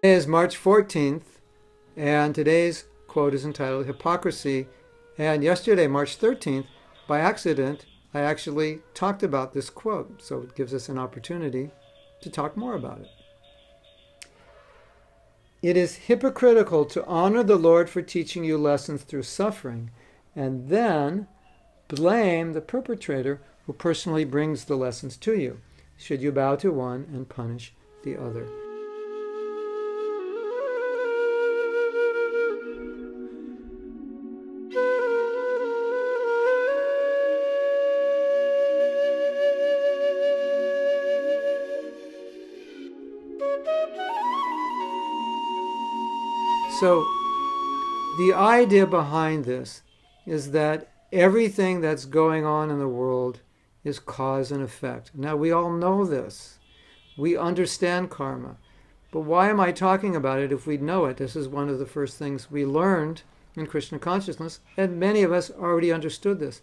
Today is March 14th, and today's quote is entitled Hypocrisy. And yesterday, March 13th, by accident, I actually talked about this quote, so it gives us an opportunity to talk more about it. It is hypocritical to honor the Lord for teaching you lessons through suffering, and then blame the perpetrator who personally brings the lessons to you. Should you bow to one and punish the other? So, the idea behind this is that everything that's going on in the world is cause and effect. Now, we all know this. We understand karma. But why am I talking about it if we know it? This is one of the first things we learned in Krishna consciousness, and many of us already understood this.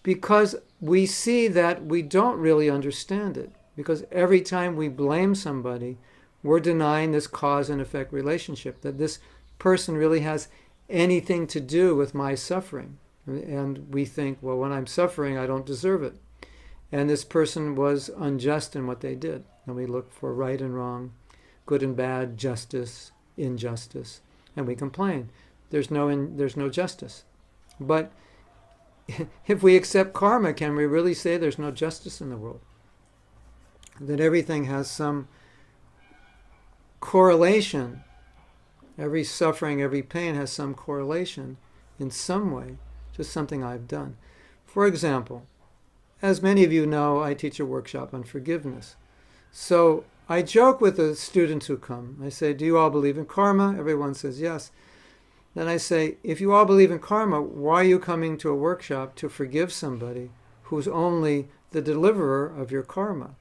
Because we see that we don't really understand it. Because every time we blame somebody, we're denying this cause and effect relationship, that this person really has anything to do with my suffering. And we think, well, when I'm suffering, I don't deserve it. And this person was unjust in what they did. And we look for right and wrong, good and bad, justice, injustice. And we complain. There's no justice. But if we accept karma, can we really say there's no justice in the world? That everything has some correlation. Every suffering, every pain has some correlation in some way to something I've done. For example, as many of you know, I teach a workshop on forgiveness. So I joke with the students who come. I say, do you all believe in karma? Everyone says yes. Then I say, if you all believe in karma, why are you coming to a workshop to forgive somebody who's only the deliverer of your karma?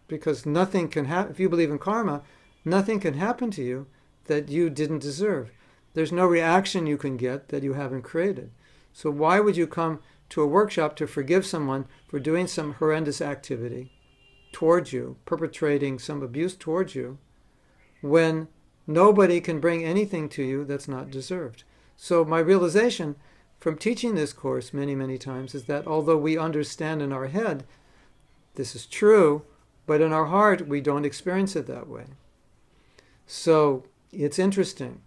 Because nothing can happen. If you believe in karma, nothing can happen to you that you didn't deserve. There's no reaction you can get that you haven't created. So why would you come to a workshop to forgive someone for doing some horrendous activity towards you, perpetrating some abuse towards you, when nobody can bring anything to you that's not deserved? So my realization from teaching this course many, many times is that although we understand in our head this is true, but in our heart we don't experience it that way. So it's interesting.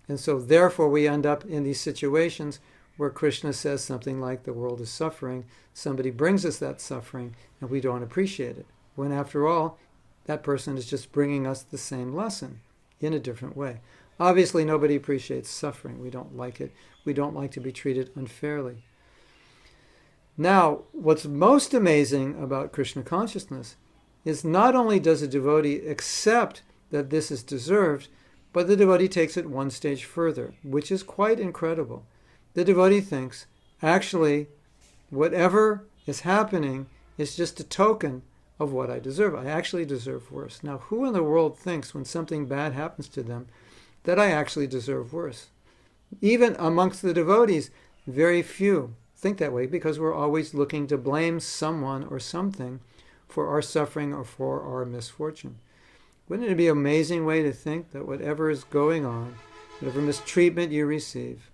And so therefore we end up in these situations where Krishna says something like the world is suffering. Somebody brings us that suffering and we don't appreciate it. When after all, that person is just bringing us the same lesson in a different way. Obviously nobody appreciates suffering. We don't like it. We don't like to be treated unfairly. Now, what's most amazing about Krishna consciousness is not only does a devotee accept that this is deserved, but the devotee takes it one stage further, which is quite incredible. The devotee thinks, actually, whatever is happening is just a token of what I deserve. I actually deserve worse. Now, who in the world thinks when something bad happens to them that I actually deserve worse? Even amongst the devotees, very few think that way, because we're always looking to blame someone or something for our suffering or for our misfortune. Wouldn't it be an amazing way to think that whatever is going on, whatever mistreatment you receive,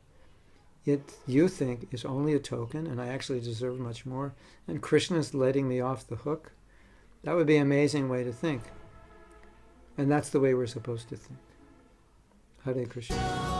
you think is only a token and I actually deserve much more, and Krishna is letting me off the hook? That would be an amazing way to think. And that's the way we're supposed to think. Hare Krishna.